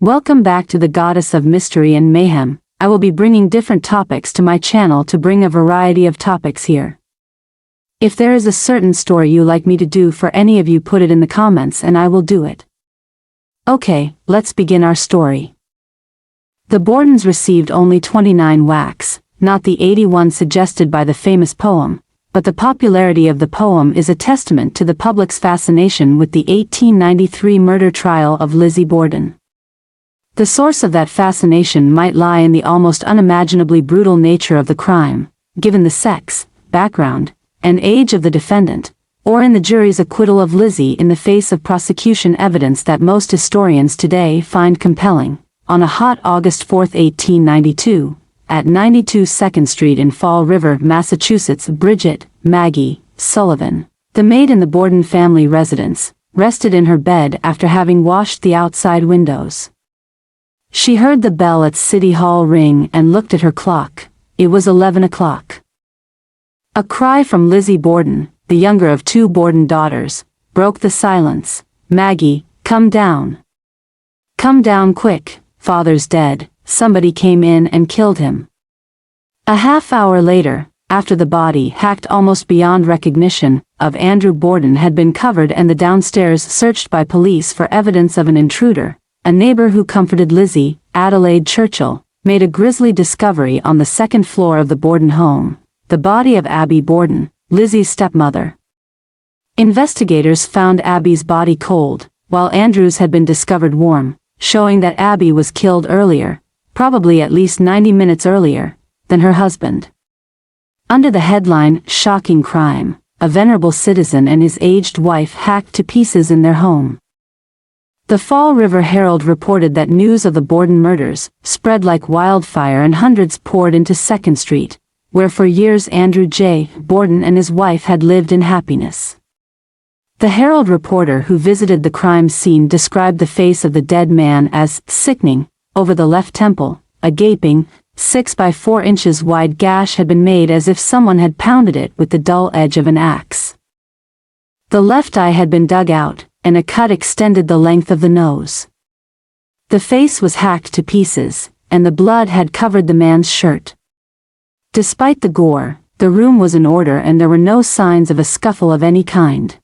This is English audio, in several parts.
Welcome back to the Goddess of Mystery and Mayhem. I will be bringing different topics to my channel to bring a variety of topics here. If there is a certain story you like me to do for any of you, put it in the comments and I will do it. Okay, let's begin our story. The Bordens received only 29 whacks, not the 81 suggested by the famous poem, but the popularity of the poem is a testament to the public's fascination with the 1893 murder trial of Lizzie Borden. The source of that fascination might lie in the almost unimaginably brutal nature of the crime, given the sex, background, and age of the defendant, or in the jury's acquittal of Lizzie in the face of prosecution evidence that most historians today find compelling. On a hot August 4, 1892, at 92 2nd Street in Fall River, Massachusetts, Bridget Maggie Sullivan, the maid in the Borden family residence, rested in her bed after having washed the outside windows. She heard the bell at City Hall ring and looked at her clock. It was 11 o'clock. A cry from Lizzie Borden, the younger of two Borden daughters, broke the silence. "Maggie, come down. Come down quick, father's dead, somebody came in and killed him." A half hour later, after the body, hacked almost beyond recognition, of Andrew Borden had been covered and the downstairs searched by police for evidence of an intruder, a neighbor who comforted Lizzie, Adelaide Churchill, made a grisly discovery on the second floor of the Borden home: the body of Abby Borden, Lizzie's stepmother. Investigators found Abby's body cold, while Andrew's had been discovered warm, showing that Abby was killed earlier, probably at least 90 minutes earlier, than her husband. Under the headline, "Shocking Crime," a venerable citizen and his aged wife hacked to pieces in their home. The Fall River Herald reported that news of the Borden murders spread like wildfire and hundreds poured into 2nd Street, where for years Andrew J. Borden and his wife had lived in happiness. The Herald reporter who visited the crime scene described the face of the dead man as sickening. Over the left temple, a gaping, 6 by 4 inches wide gash had been made as if someone had pounded it with the dull edge of an axe. The left eye had been dug out, and a cut extended the length of the nose. The face was hacked to pieces, and the blood had covered the man's shirt. Despite the gore, the room was in order and there were no signs of a scuffle of any kind.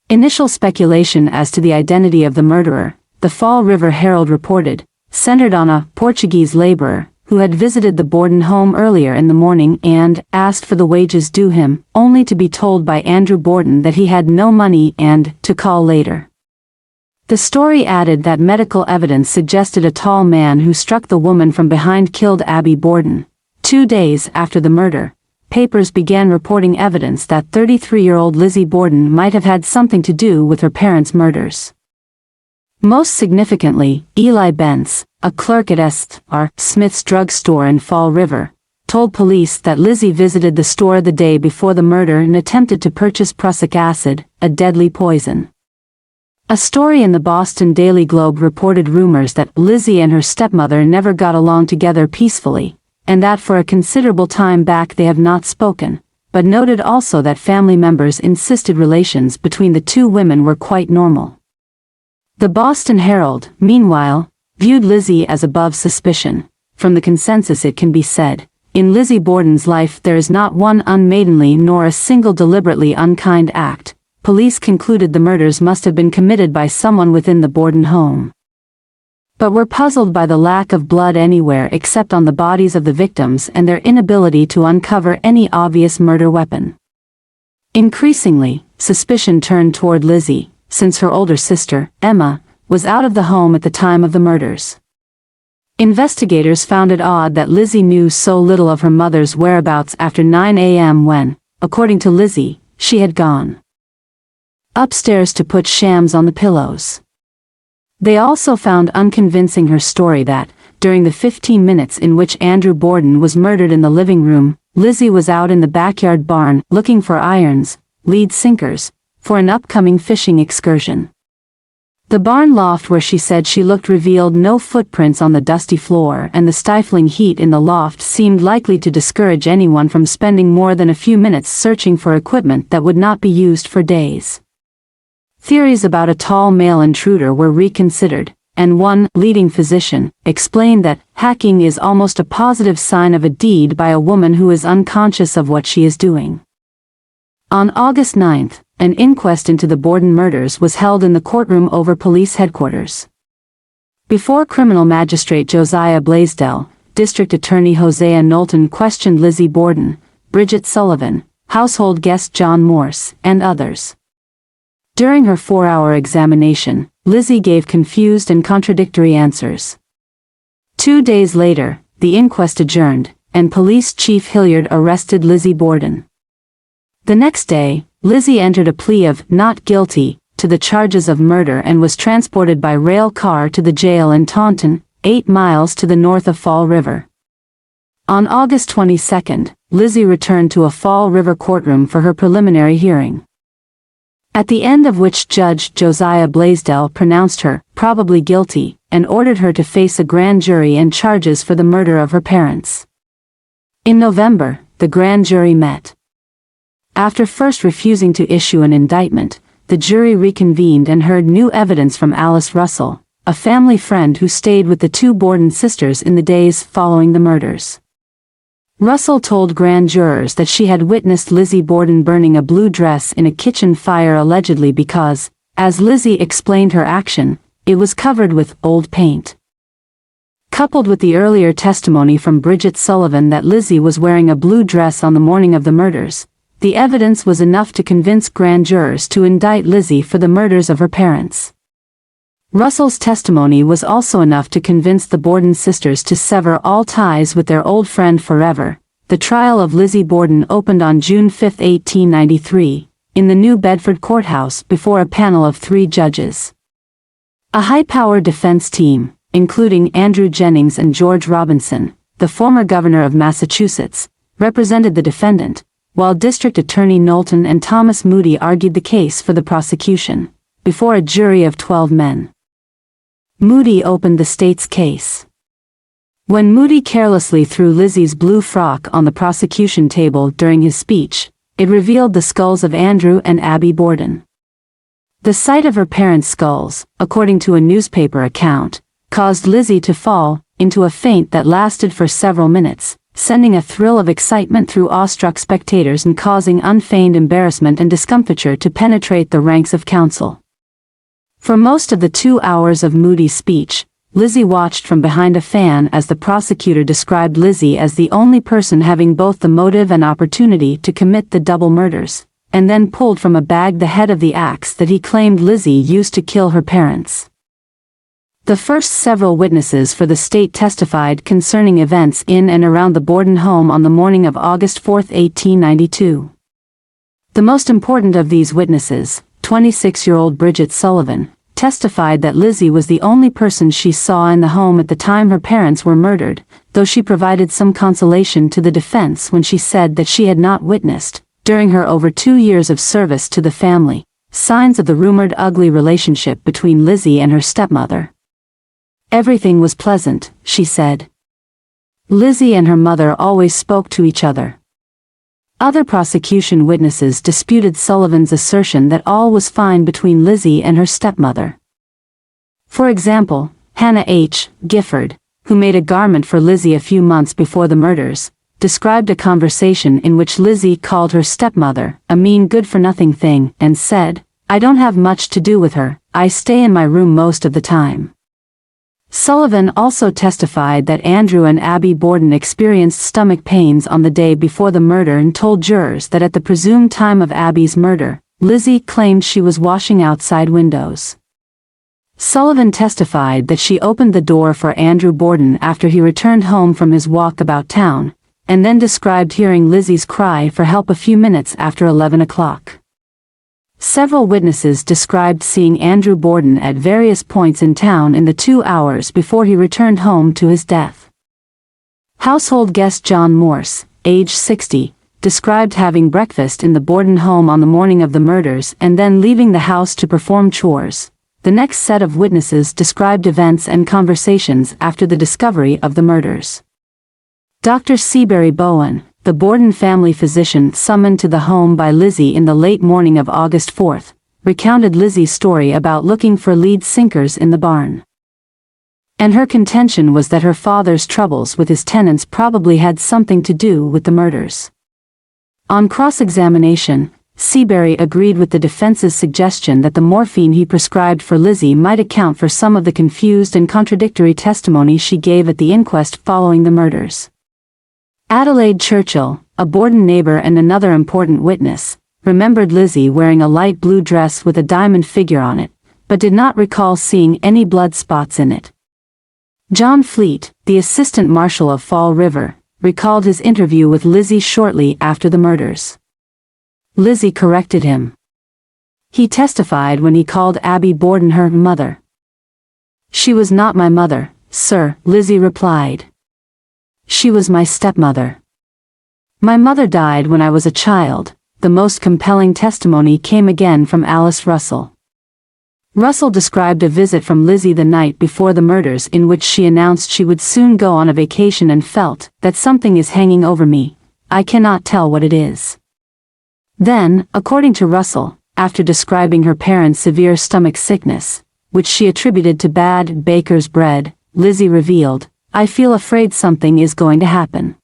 Initial speculation as to the identity of the murderer, the Fall River Herald reported, centered on a Portuguese laborer who had visited the Borden home earlier in the morning and asked for the wages due him, only to be told by Andrew Borden that he had no money and to call later. The story added that medical evidence suggested a tall man who struck the woman from behind killed Abby Borden. 2 days after the murder, papers began reporting evidence that 33-year-old Lizzie Borden might have had something to do with her parents' murders. Most significantly, Eli Bentz, a clerk at S.R. Smith's drugstore in Fall River, told police that Lizzie visited the store the day before the murder and attempted to purchase prussic acid, a deadly poison. A story in the Boston Daily Globe reported rumors that Lizzie and her stepmother never got along together peacefully, and that for a considerable time back they have not spoken, but noted also that family members insisted relations between the two women were quite normal. The Boston Herald, meanwhile, viewed Lizzie as above suspicion. From the consensus it can be said, in Lizzie Borden's life there is not one unmaidenly nor a single deliberately unkind act. Police concluded the murders must have been committed by someone within the Borden home, but were puzzled by the lack of blood anywhere except on the bodies of the victims and their inability to uncover any obvious murder weapon. Increasingly, suspicion turned toward Lizzie, since her older sister, Emma, was out of the home at the time of the murders. Investigators found it odd that Lizzie knew so little of her mother's whereabouts after 9 a.m. when, according to Lizzie, she had gone upstairs to put shams on the pillows. They also found unconvincing her story that, during the 15 minutes in which Andrew Borden was murdered in the living room, Lizzie was out in the backyard barn looking for irons, lead sinkers, for an upcoming fishing excursion. The barn loft where she said she looked revealed no footprints on the dusty floor, and the stifling heat in the loft seemed likely to discourage anyone from spending more than a few minutes searching for equipment that would not be used for days. Theories about a tall male intruder were reconsidered, and one leading physician explained that hacking is almost a positive sign of a deed by a woman who is unconscious of what she is doing. On August 9, an inquest into the Borden murders was held in the courtroom over police headquarters. Before criminal magistrate Josiah Blaisdell, District Attorney Hosea Knowlton questioned Lizzie Borden, Bridget Sullivan, household guest John Morse, and others. During her 4-hour examination, Lizzie gave confused and contradictory answers. 2 days later, the inquest adjourned, and Police Chief Hilliard arrested Lizzie Borden. The next day, Lizzie entered a plea of not guilty to the charges of murder and was transported by rail car to the jail in Taunton, 8 miles to the north of Fall River. On August 22, Lizzie returned to a Fall River courtroom for her preliminary hearing, at the end of which Judge Josiah Blaisdell pronounced her probably guilty and ordered her to face a grand jury and charges for the murder of her parents. In November, the grand jury met. After first refusing to issue an indictment, the jury reconvened and heard new evidence from Alice Russell, a family friend who stayed with the 2 Borden sisters in the days following the murders. Russell told grand jurors that she had witnessed Lizzie Borden burning a blue dress in a kitchen fire allegedly because, as Lizzie explained her action, it was covered with old paint. Coupled with the earlier testimony from Bridget Sullivan that Lizzie was wearing a blue dress on the morning of the murders, the evidence was enough to convince grand jurors to indict Lizzie for the murders of her parents. Russell's testimony was also enough to convince the Borden sisters to sever all ties with their old friend forever. The trial of Lizzie Borden opened on June 5, 1893, in the New Bedford courthouse before a panel of 3 judges. A high-powered defense team, including Andrew Jennings and George Robinson, the former governor of Massachusetts, represented the defendant, while District Attorney Knowlton and Thomas Moody argued the case for the prosecution, before a jury of 12 men. Moody opened the state's case. When Moody carelessly threw Lizzie's blue frock on the prosecution table during his speech, it revealed the skulls of Andrew and Abby Borden. The sight of her parents' skulls, according to a newspaper account, caused Lizzie to fall into a faint that lasted for several minutes, sending a thrill of excitement through awestruck spectators and causing unfeigned embarrassment and discomfiture to penetrate the ranks of counsel. For most of the 2 hours of Moody's speech, Lizzie watched from behind a fan as the prosecutor described Lizzie as the only person having both the motive and opportunity to commit the double murders, and then pulled from a bag the head of the axe that he claimed Lizzie used to kill her parents. The first several witnesses for the state testified concerning events in and around the Borden home on the morning of August 4, 1892. The most important of these witnesses, 26-year-old Bridget Sullivan, testified that Lizzie was the only person she saw in the home at the time her parents were murdered, though she provided some consolation to the defense when she said that she had not witnessed, during her over 2 years of service to the family, signs of the rumored ugly relationship between Lizzie and her stepmother. Everything was pleasant, she said. Lizzie and her mother always spoke to each other. Other prosecution witnesses disputed Sullivan's assertion that all was fine between Lizzie and her stepmother. For example, Hannah H. Gifford, who made a garment for Lizzie a few months before the murders, described a conversation in which Lizzie called her stepmother a mean good-for-nothing thing and said, "I don't have much to do with her, I stay in my room most of the time." Sullivan also testified that Andrew and Abby Borden experienced stomach pains on the day before the murder and told jurors that at the presumed time of Abby's murder, Lizzie claimed she was washing outside windows. Sullivan testified that she opened the door for Andrew Borden after he returned home from his walk about town, and then described hearing Lizzie's cry for help a few minutes after 11 o'clock. Several witnesses described seeing Andrew Borden at various points in town in the 2 hours before he returned home to his death. Household guest John Morse, age 60, described having breakfast in the Borden home on the morning of the murders and then leaving the house to perform chores. The next set of witnesses described events and conversations after the discovery of the murders. Dr. Seabury Bowen, the Borden family physician summoned to the home by Lizzie in the late morning of August 4, recounted Lizzie's story about looking for lead sinkers in the barn. and her contention was that her father's troubles with his tenants probably had something to do with the murders. On cross-examination, Seabury agreed with the defense's suggestion that the morphine he prescribed for Lizzie might account for some of the confused and contradictory testimony she gave at the inquest following the murders. Adelaide Churchill, a Borden neighbor and another important witness, remembered Lizzie wearing a light blue dress with a diamond figure on it, but did not recall seeing any blood spots in it. John Fleet, the assistant marshal of Fall River, recalled his interview with Lizzie shortly after the murders. Lizzie corrected him. He testified when he called Abby Borden her mother. "She was not my mother, sir," Lizzie replied. "She was my stepmother. My mother died when I was a child." The most compelling testimony came again from Alice Russell. Russell described a visit from Lizzie the night before the murders in which she announced she would soon go on a vacation and felt that something is hanging over me. I cannot tell what it is. Then, according to Russell, after describing her parents' severe stomach sickness, which she attributed to bad baker's bread, Lizzie revealed, "I feel afraid something is going to happen."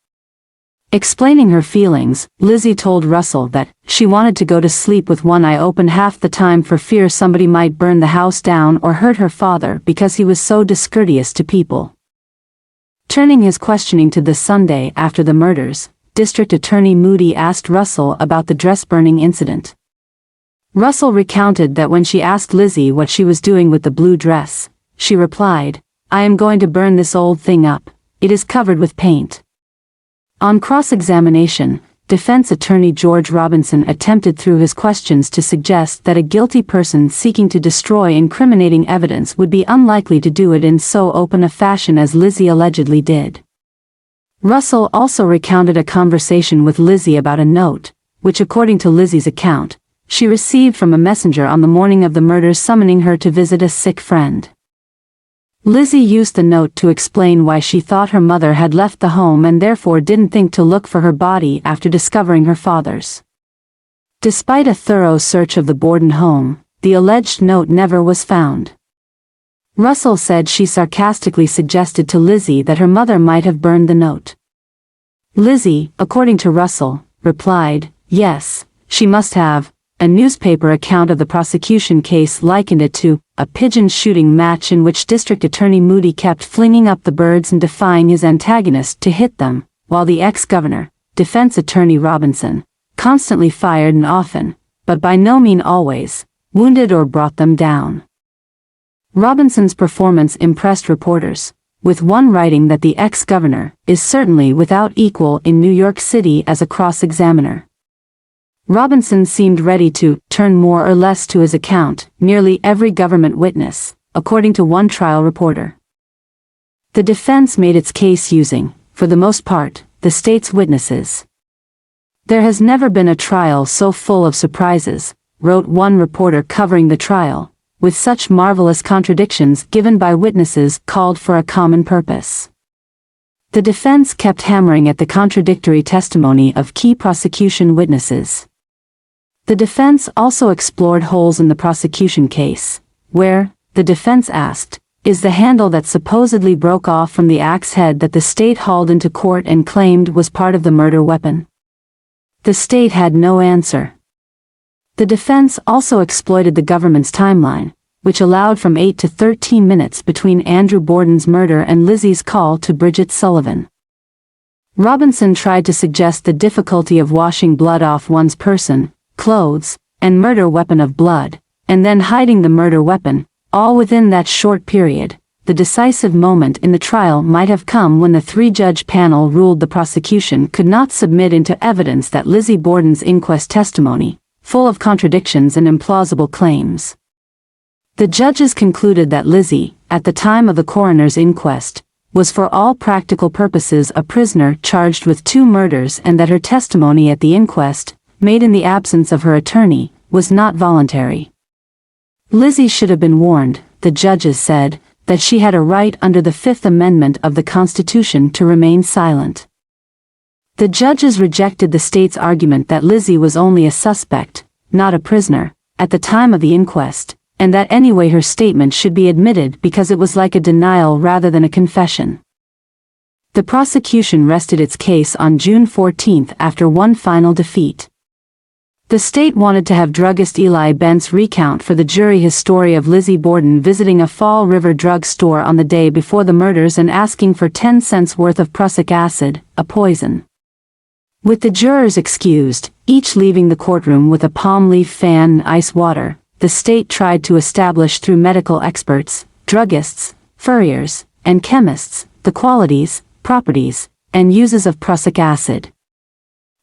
Explaining her feelings, Lizzie told Russell that she wanted to go to sleep with one eye open half the time for fear somebody might burn the house down or hurt her father because he was so discourteous to people. Turning his questioning to the Sunday after the murders, District Attorney Moody asked Russell about the dress-burning incident. Russell recounted that when she asked Lizzie what she was doing with the blue dress, she replied, "I am going to burn this old thing up. It is covered with paint." On cross-examination, defense attorney George Robinson attempted through his questions to suggest that a guilty person seeking to destroy incriminating evidence would be unlikely to do it in so open a fashion as Lizzie allegedly did. Russell also recounted a conversation with Lizzie about a note, which according to Lizzie's account, she received from a messenger on the morning of the murders summoning her to visit a sick friend. Lizzie used the note to explain why she thought her mother had left the home and therefore didn't think to look for her body after discovering her father's. Despite a thorough search of the Borden home, the alleged note never was found. Russell said she sarcastically suggested to Lizzie that her mother might have burned the note. Lizzie, according to Russell, replied, "Yes, she must have." A newspaper account of the prosecution case likened it to a pigeon shooting match in which District Attorney Moody kept flinging up the birds and defying his antagonist to hit them, while the ex-governor, defense attorney Robinson, constantly fired and often, but by no means always, wounded or brought them down. Robinson's performance impressed reporters, with one writing that the ex-governor is certainly without equal in New York City as a cross-examiner. Robinson seemed ready to turn more or less to his account nearly every government witness, according to one trial reporter. The defense made its case using, for the most part, the state's witnesses. "There has never been a trial so full of surprises," wrote one reporter covering the trial, "with such marvelous contradictions given by witnesses called for a common purpose." The defense kept hammering at the contradictory testimony of key prosecution witnesses. The defense also explored holes in the prosecution case, where, the defense asked, is the handle that supposedly broke off from the axe head that the state hauled into court and claimed was part of the murder weapon? The state had no answer. The defense also exploited the government's timeline, which allowed from 8 to 13 minutes between Andrew Borden's murder and Lizzie's call to Bridget Sullivan. Robinson tried to suggest the difficulty of washing blood off one's person, clothes, and murder weapon of blood, and then hiding the murder weapon, all within that short period. The decisive moment in the trial might have come when the three-judge panel ruled the prosecution could not submit into evidence that Lizzie Borden's inquest testimony, full of contradictions and implausible claims. The judges concluded that Lizzie, at the time of the coroner's inquest, was for all practical purposes a prisoner charged with 2 murders and that her testimony at the inquest, made in the absence of her attorney, was not voluntary. Lizzie should have been warned, the judges said, that she had a right under the Fifth Amendment of the Constitution to remain silent. The judges rejected the state's argument that Lizzie was only a suspect, not a prisoner, at the time of the inquest, and that anyway her statement should be admitted because it was like a denial rather than a confession. The prosecution rested its case on June 14 after one final defeat. The state wanted to have druggist Eli Bentz recount for the jury his story of Lizzie Borden visiting a Fall River drug store on the day before the murders and asking for 10 cents worth of prussic acid, a poison. With the jurors excused, each leaving the courtroom with a palm leaf fan and ice water, the state tried to establish through medical experts, druggists, furriers, and chemists, the qualities, properties, and uses of prussic acid.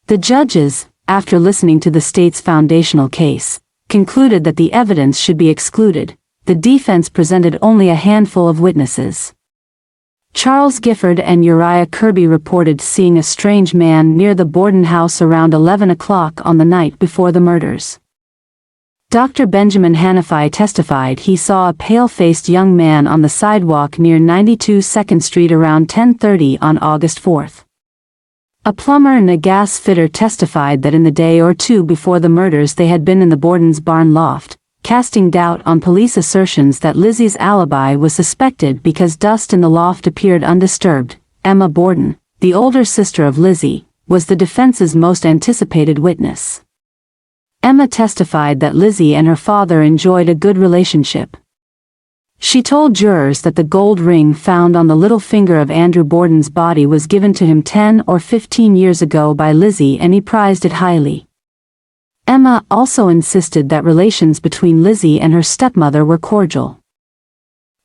The judges, after listening to the state's foundational case, concluded that the evidence should be excluded. The defense presented only a handful of witnesses. Charles Gifford and Uriah Kirby reported seeing a strange man near the Borden house around 11 o'clock on the night before the murders. Dr. Benjamin Hanafai testified he saw a pale-faced young man on the sidewalk near 92 2nd Street around 10:30 on August 4. A plumber and a gas fitter testified that in the day or two before the murders they had been in the Borden's barn loft, casting doubt on police assertions that Lizzie's alibi was suspected because dust in the loft appeared undisturbed. Emma Borden, the older sister of Lizzie, was the defense's most anticipated witness. Emma testified that Lizzie and her father enjoyed a good relationship. She told jurors that the gold ring found on the little finger of Andrew Borden's body was given to him 10 or 15 years ago by Lizzie and he prized it highly. Emma also insisted that relations between Lizzie and her stepmother were cordial.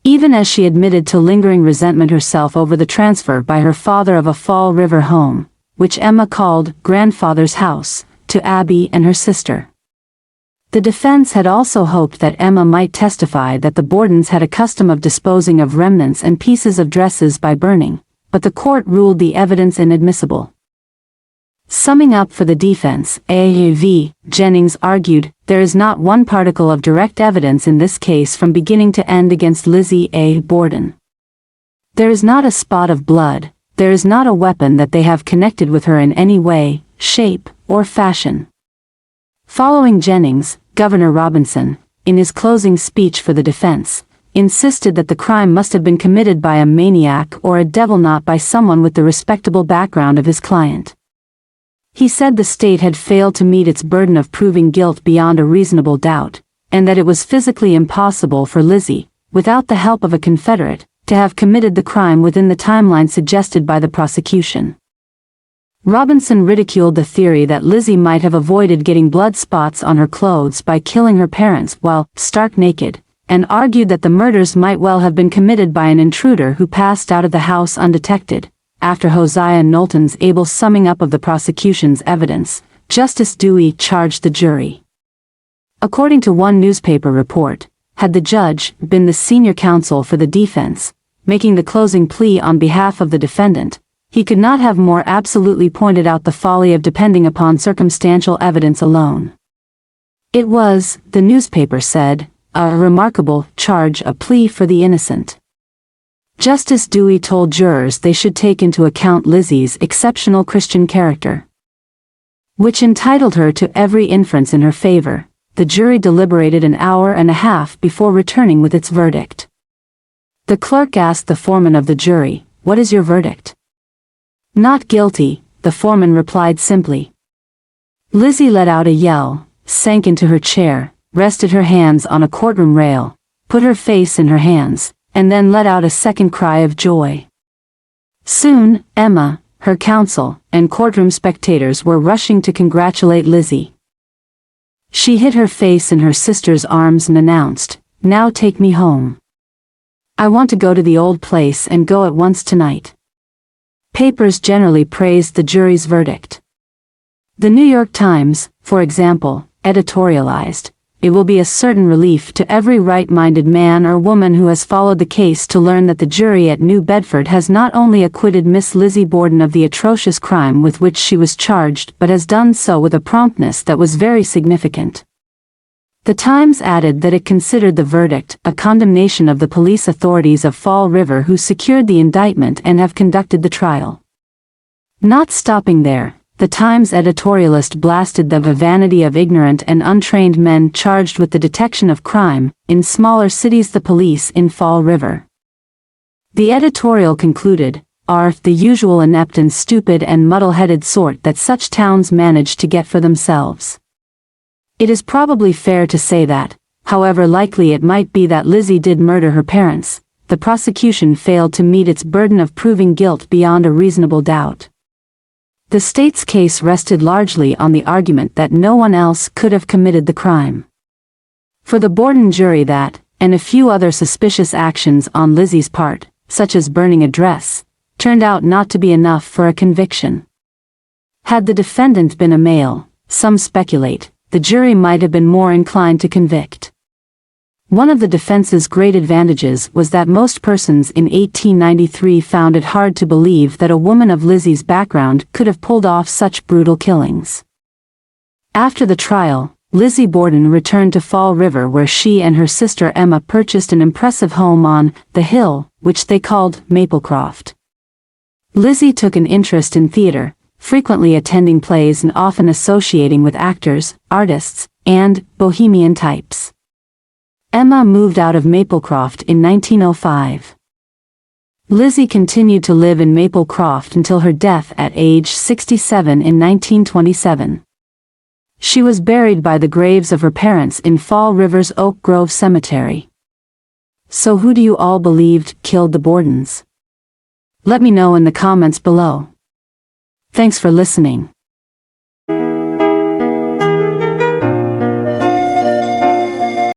Even as she admitted to lingering resentment herself over the transfer by her father of a Fall River home, which Emma called grandfather's house, to Abby and her sister. The defense had also hoped that Emma might testify that the Bordens had a custom of disposing of remnants and pieces of dresses by burning, but the court ruled the evidence inadmissible. Summing up for the defense, A.V. Jennings argued, there is not one particle of direct evidence in this case from beginning to end against Lizzie A. Borden. There is not a spot of blood, there is not a weapon that they have connected with her in any way, shape, or fashion. Following Jennings, Governor Robinson, in his closing speech for the defense, insisted that the crime must have been committed by a maniac or a devil, not by someone with the respectable background of his client. He said the state had failed to meet its burden of proving guilt beyond a reasonable doubt, and that it was physically impossible for Lizzie, without the help of a Confederate, to have committed the crime within the timeline suggested by the prosecution. Robinson ridiculed the theory that Lizzie might have avoided getting blood spots on her clothes by killing her parents while stark naked, and argued that the murders might well have been committed by an intruder who passed out of the house undetected. After Hosea Knowlton's able summing up of the prosecution's evidence, Justice Dewey charged the jury. According to one newspaper report, had the judge been the senior counsel for the defense, making the closing plea on behalf of the defendant, he could not have more absolutely pointed out the folly of depending upon circumstantial evidence alone. It was, the newspaper said, a remarkable charge, a plea for the innocent. Justice Dewey told jurors they should take into account Lizzie's exceptional Christian character, which entitled her to every inference in her favor. The jury deliberated an hour and a half before returning with its verdict. The clerk asked the foreman of the jury, "What is your verdict?" "Not guilty," the foreman replied simply. Lizzie let out a yell, sank into her chair, rested her hands on a courtroom rail, put her face in her hands, and then let out a second cry of joy. Soon, Emma, her counsel, and courtroom spectators were rushing to congratulate Lizzie. She hid her face in her sister's arms and announced, "Now take me home. I want to go to the old place and go at once tonight." Papers generally praised the jury's verdict. The New York Times, for example, editorialized, "It will be a certain relief to every right-minded man or woman who has followed the case to learn that the jury at New Bedford has not only acquitted Miss Lizzie Borden of the atrocious crime with which she was charged but has done so with a promptness that was very significant." The Times added that it considered the verdict a condemnation of the police authorities of Fall River who secured the indictment and have conducted the trial. Not stopping there, the Times editorialist blasted the vanity of ignorant and untrained men charged with the detection of crime in smaller cities. The police in Fall River. The editorial concluded, are the usual inept and stupid and muddle-headed sort that such towns manage to get for themselves. It is probably fair to say that, however likely it might be that Lizzie did murder her parents, the prosecution failed to meet its burden of proving guilt beyond a reasonable doubt. The state's case rested largely on the argument that no one else could have committed the crime. For the Borden jury that, and a few other suspicious actions on Lizzie's part, such as burning a dress, turned out not to be enough for a conviction. Had the defendant been a male, some speculate, the jury might have been more inclined to convict. One of the defense's great advantages was that most persons in 1893 found it hard to believe that a woman of Lizzie's background could have pulled off such brutal killings. After the trial, Lizzie Borden returned to Fall River, where she and her sister Emma purchased an impressive home on the hill, which they called Maplecroft. Lizzie took an interest in theater, frequently attending plays and often associating with actors, artists, and bohemian types. Emma moved out of Maplecroft in 1905. Lizzie continued to live in Maplecroft until her death at age 67 in 1927. She was buried by the graves of her parents in Fall River's Oak Grove Cemetery. So who do you all believed killed the Bordens? Let me know in the comments below. Thanks for listening.